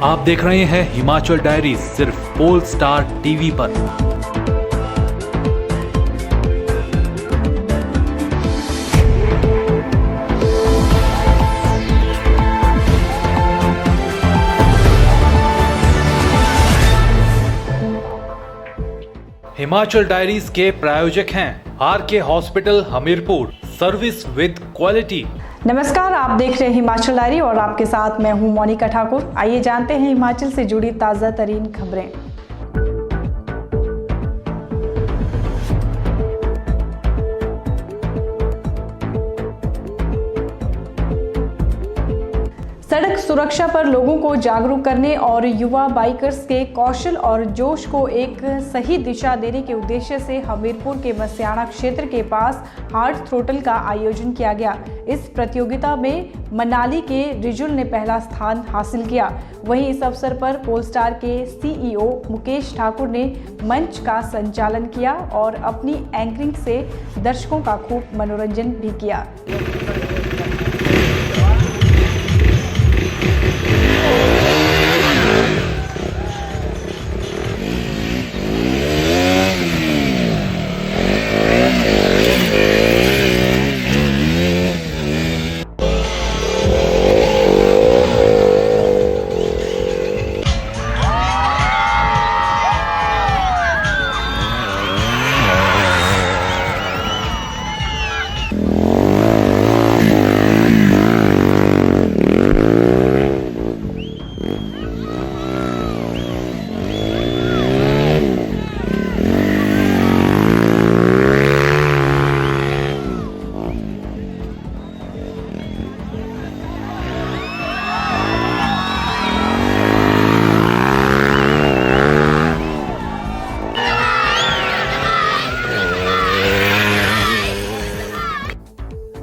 आप देख रहे हैं हिमाचल डायरीज सिर्फ पोल स्टार टीवी पर। हिमाचल डायरीज के प्रायोजक हैं RK hospital Hamirpur, service with quality. नमस्कार, आप देख रहे हैं हिमाचल डायरी और आपके साथ मैं हूं मोनिका ठाकुर। आइए जानते हैं हिमाचल से जुड़ी ताज़ा तरीन खबरें। सड़क सुरक्षा पर लोगों को जागरूक करने और युवा बाइकर्स के कौशल और जोश को एक सही दिशा देने के उद्देश्य से हमीरपुर के मसियाना क्षेत्र के पास हार्ड थ्रोटल का आयोजन किया गया। इस प्रतियोगिता में मनाली के रिजुल ने पहला स्थान हासिल किया। वहीं इस अवसर पर पोलस्टार के सीईओ मुकेश ठाकुर ने मंच का संचालन किया और अपनी एंकरिंग से दर्शकों का खूब मनोरंजन भी किया।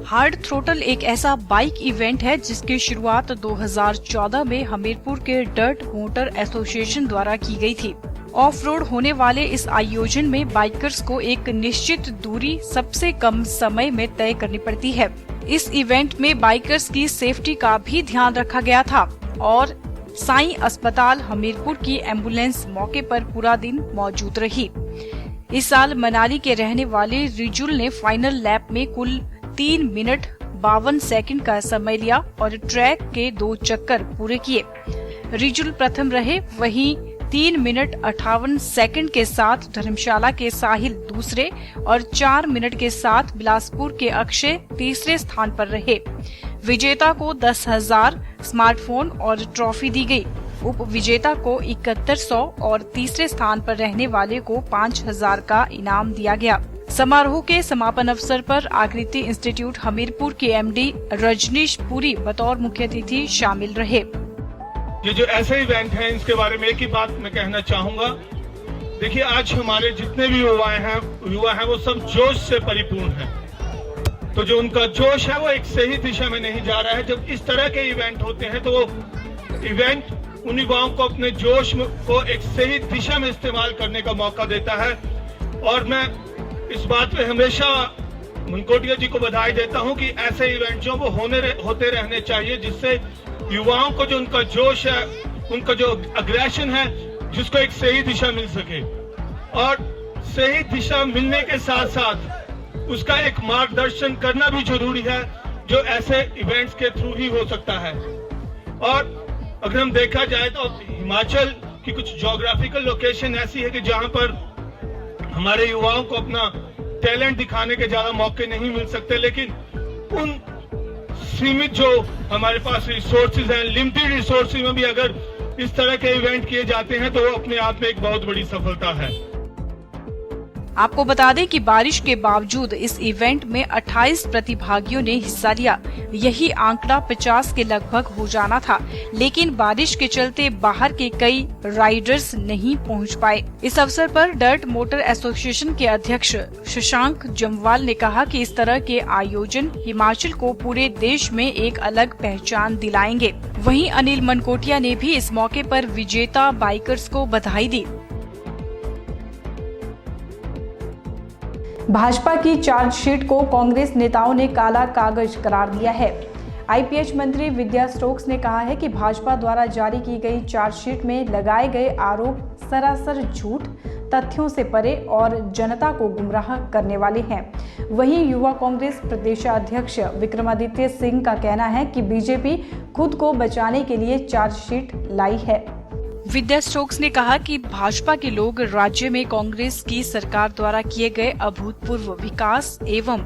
हार्ड थ्रोटल एक ऐसा बाइक इवेंट है जिसकी शुरुआत 2014 में हमीरपुर के डर्ट मोटर एसोसिएशन द्वारा की गई थी। ऑफ रोड होने वाले इस आयोजन में बाइकर्स को एक निश्चित दूरी सबसे कम समय में तय करनी पड़ती है। इस इवेंट में बाइकर्स की सेफ्टी का भी ध्यान रखा गया था और साईं अस्पताल हमीरपुर की एम्बुलेंस मौके पर पूरा दिन मौजूद रही। इस साल मनाली के रहने वाले रिजुल ने फाइनल लैप में कुल 3 मिनट 52 सेकंड का समय लिया और ट्रैक के 2 चक्कर पूरे किए। रिजुल प्रथम रहे, वहीं 3 मिनट 58 सेकंड के साथ धर्मशाला के साहिल दूसरे और 4 मिनट के साथ बिलासपुर के अक्षय तीसरे स्थान पर रहे। विजेता को 10,000 स्मार्टफोन और ट्रॉफी दी गई। उप विजेता को 7100 और तीसरे स्थान पर रहने वाले को 5,000 का इनाम दिया गया। समारोह के समापन अवसर पर आकृति इंस्टीट्यूट हमीरपुर के एमडी रजनीश पुरी बतौर मुख्य अतिथि शामिल रहे। ये जो ऐसे इवेंट हैं, इसके बारे में एक ही बात मैं कहना चाहूंगा। देखिए, आज हमारे जितने भी युवा हैं वो सब जोश से परिपूर्ण हैं। तो जो उनका जोश है वो एक सही दिशा में नहीं जा रहा है। जब इस तरह के इवेंट होते हैं तो वो इवेंट उन युवाओं को अपने जोश को एक सही दिशा में इस्तेमाल करने का मौका देता है। और मैं इस बात पे हमेशा मनकोटिया जी को बधाई देता हूं कि ऐसे इवेंट जो वो होते रहने चाहिए, जिससे युवाओं को जो उनका जोश है, उनका जो अग्रेशन है, जिसको एक सही दिशा मिल सके। और सही दिशा मिलने के साथ साथ उसका एक मार्गदर्शन करना भी जरूरी है, जो ऐसे इवेंट्स के थ्रू ही हो सकता है। और अगर हम देखा जाए तो हिमाचल की कुछ ज्योग्राफिकल लोकेशन ऐसी है कि जहां पर हमारे युवाओं को अपना टैलेंट दिखाने के ज्यादा मौके नहीं मिल सकते, लेकिन उन सीमित जो हमारे पास रिसोर्सेज हैं, लिमिटेड रिसोर्सेज में भी अगर इस तरह के इवेंट किए जाते हैं तो वो अपने आप में एक बहुत बड़ी सफलता है। आपको बता दें कि बारिश के बावजूद इस इवेंट में 28 प्रतिभागियों ने हिस्सा लिया। यही आंकड़ा 50 के लगभग हो जाना था, लेकिन बारिश के चलते बाहर के कई राइडर्स नहीं पहुंच पाए। इस अवसर पर डर्ट मोटर एसोसिएशन के अध्यक्ष शशांक जम्वाल ने कहा कि इस तरह के आयोजन हिमाचल को पूरे देश में एक अलग पहचान दिलाएंगे। वहीं अनिल मनकोटिया ने भी इस मौके पर विजेता बाइकर्स को बधाई दी। भाजपा की चार्जशीट को कांग्रेस नेताओं ने काला कागज करार दिया है। आईपीएच मंत्री विद्या स्टोक्स ने कहा है कि भाजपा द्वारा जारी की गई चार्जशीट में लगाए गए आरोप सरासर झूठ, तथ्यों से परे और जनता को गुमराह करने वाले हैं। वहीं युवा कांग्रेस प्रदेशाध्यक्ष विक्रमादित्य सिंह का कहना है कि बीजेपी खुद को बचाने के लिए चार्जशीट लाई है। विद्या स्टोक्स ने कहा कि भाजपा के लोग राज्य में कांग्रेस की सरकार द्वारा किए गए अभूतपूर्व विकास एवं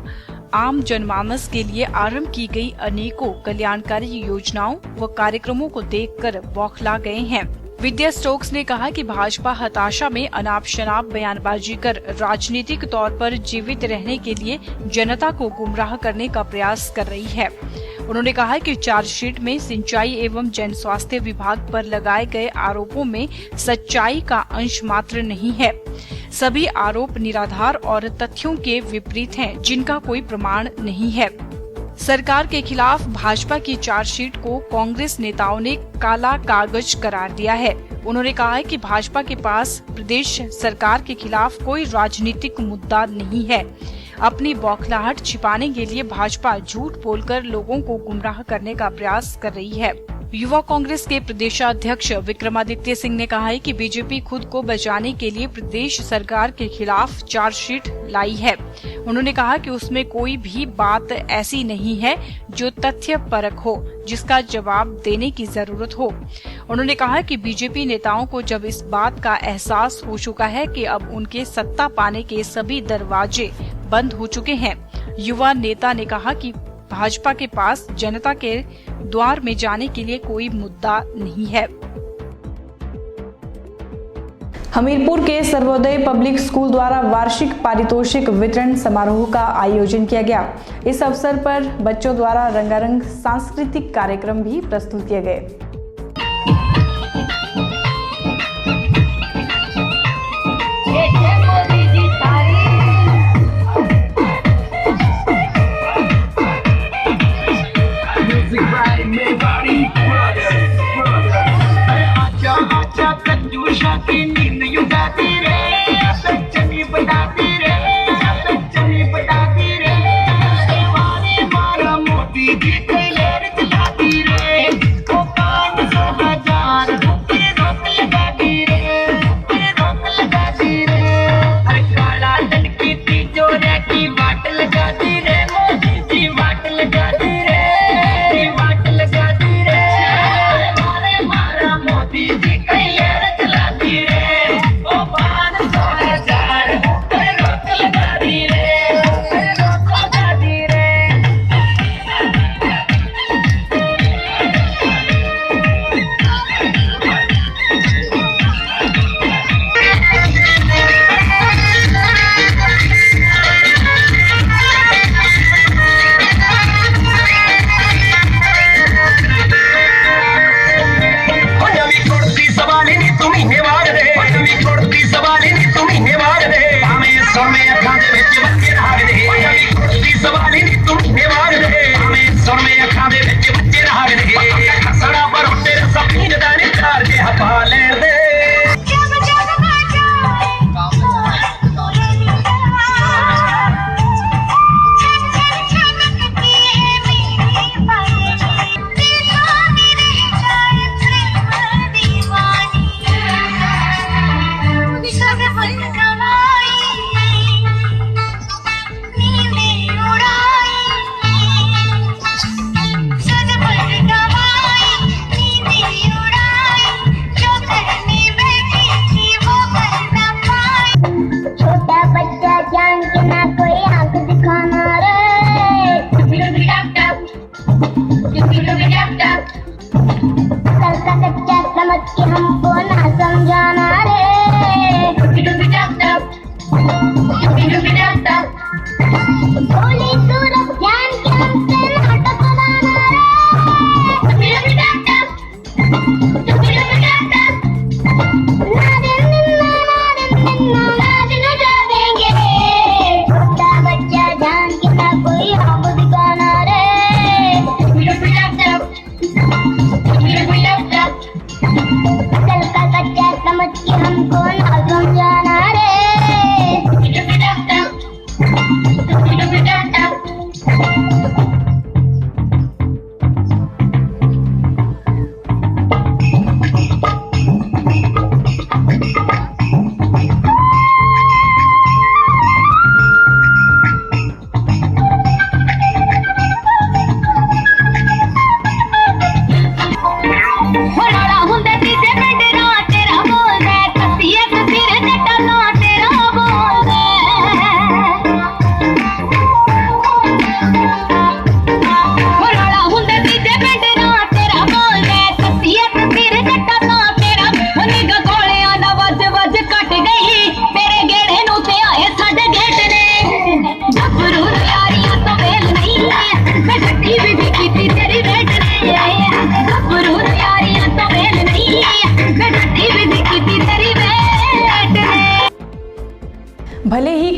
आम जनमानस के लिए आरंभ की गई अनेकों कल्याणकारी योजनाओं व कार्यक्रमों को देखकर बौखला गए हैं। विद्या स्टोक्स ने कहा कि भाजपा हताशा में अनाप शनाप बयानबाजी कर राजनीतिक तौर पर जीवित रहने के लिए जनता को गुमराह करने का प्रयास कर रही है। उन्होंने कहा कि चार्जशीट में सिंचाई एवं जन स्वास्थ्य विभाग पर लगाए गए आरोपों में सच्चाई का अंश मात्र नहीं है। सभी आरोप निराधार और तथ्यों के विपरीत हैं, जिनका कोई प्रमाण नहीं है। सरकार के खिलाफ भाजपा की चार्जशीट को कांग्रेस नेताओं ने काला कागज करार दिया है। उन्होंने कहा है कि भाजपा के पास प्रदेश सरकार के खिलाफ कोई राजनीतिक मुद्दा नहीं है। अपनी बौखलाहट छिपाने के लिए भाजपा झूठ बोलकर लोगों को गुमराह करने का प्रयास कर रही है। युवा कांग्रेस के प्रदेशाध्यक्ष विक्रमादित्य सिंह ने कहा है कि बीजेपी खुद को बचाने के लिए प्रदेश सरकार के खिलाफ चार्जशीट लाई है। उन्होंने कहा कि उसमें कोई भी बात ऐसी नहीं है जो तथ्य परक हो, जिसका जवाब देने की जरूरत हो। उन्होंने कहा कि बीजेपी नेताओं को जब इस बात का एहसास हो चुका है कि अब उनके सत्ता पाने के सभी दरवाजे बंद हो चुके हैं। युवा नेता ने कहा कि भाजपा के पास जनता के द्वार में जाने के लिए कोई मुद्दा नहीं है। हमीरपुर के सर्वोदय पब्लिक स्कूल द्वारा वार्षिक पारितोषिक वितरण समारोह का आयोजन किया गया। इस अवसर पर बच्चों द्वारा रंगारंग सांस्कृतिक कार्यक्रम भी प्रस्तुत किए गए। Oh,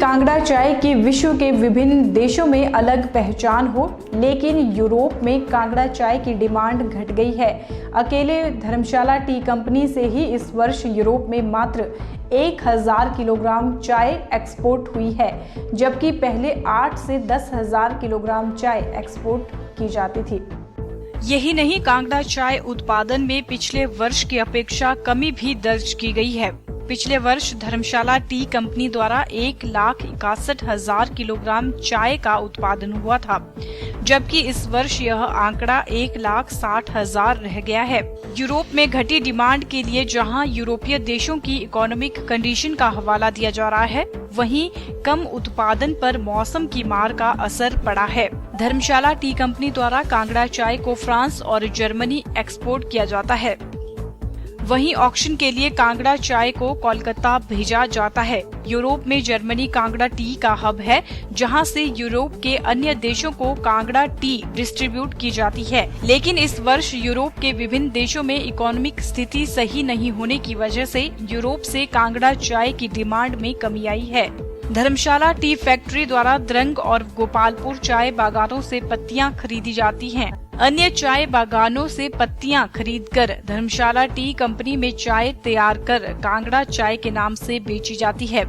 कांगड़ा चाय की विश्व के विभिन्न देशों में अलग पहचान हो, लेकिन यूरोप में कांगड़ा चाय की डिमांड घट गई है। अकेले धर्मशाला टी कंपनी से ही इस वर्ष यूरोप में मात्र 1000 किलोग्राम चाय एक्सपोर्ट हुई है, जबकि पहले 8 से 10,000 किलोग्राम चाय एक्सपोर्ट की जाती थी। यही नहीं, कांगड़ा चाय उत्पादन में पिछले वर्ष की अपेक्षा कमी भी दर्ज की गई है। पिछले वर्ष धर्मशाला टी कंपनी द्वारा 1,61,000 किलोग्राम चाय का उत्पादन हुआ था, जबकि इस वर्ष यह आंकड़ा 1,60,000 रह गया है। यूरोप में घटी डिमांड के लिए जहां यूरोपीय देशों की इकोनॉमिक कंडीशन का हवाला दिया जा रहा है, वहीं कम उत्पादन पर मौसम की मार का असर पड़ा है। धर्मशाला टी कंपनी द्वारा कांगड़ा चाय को फ्रांस और जर्मनी एक्सपोर्ट किया जाता है। वहीं ऑक्शन के लिए कांगड़ा चाय को कोलकाता भेजा जाता है। यूरोप में जर्मनी कांगड़ा टी का हब है, जहां से यूरोप के अन्य देशों को कांगड़ा टी डिस्ट्रीब्यूट की जाती है। लेकिन इस वर्ष यूरोप के विभिन्न देशों में इकोनॉमिक स्थिति सही नहीं होने की वजह से यूरोप से कांगड़ा चाय की डिमांड में कमी आई है। धर्मशाला टी फैक्ट्री द्वारा द्रंग और गोपालपुर चाय बागानों से पत्तियां खरीदी जाती हैं। अन्य चाय बागानों से पत्तियां खरीदकर धर्मशाला टी कंपनी में चाय तैयार कर कांगड़ा चाय के नाम से बेची जाती है।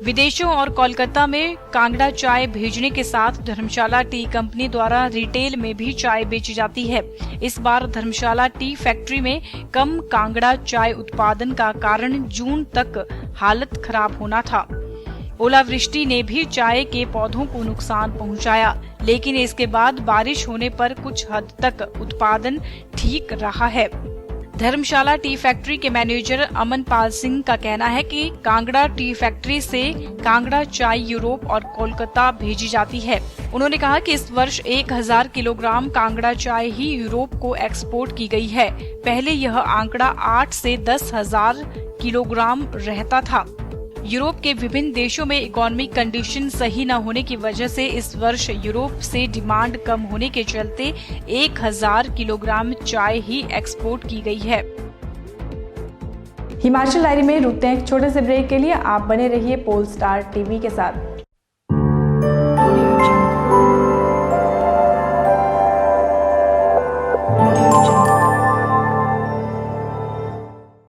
विदेशों और कोलकाता में कांगड़ा चाय भेजने के साथ धर्मशाला टी कंपनी द्वारा रिटेल में भी चाय बेची जाती है। इस बार धर्मशाला टी फैक्ट्री में कम कांगड़ा चाय उत्पादन का कारण जून तक हालत खराब होना था। ओलावृष्टि ने भी चाय के पौधों को नुकसान पहुंचाया, लेकिन इसके बाद बारिश होने पर कुछ हद तक उत्पादन ठीक रहा है। धर्मशाला टी फैक्ट्री के मैनेजर अमन पाल सिंह का कहना है कि कांगड़ा टी फैक्ट्री से कांगड़ा चाय यूरोप और कोलकाता भेजी जाती है। उन्होंने कहा कि इस वर्ष 1000 किलोग्राम कांगड़ा चाय ही यूरोप को एक्सपोर्ट की गई है। पहले यह आंकड़ा 8 से 10,000 किलोग्राम रहता था। यूरोप के विभिन्न देशों में इकोनॉमिक कंडीशन सही न होने की वजह से इस वर्ष यूरोप से डिमांड कम होने के चलते 1000 किलोग्राम चाय ही एक्सपोर्ट की गई है। हिमाचल डायरी में रुकते हैं एक छोटे से ब्रेक के लिए। आप बने रहिए पोल स्टार टीवी के साथ।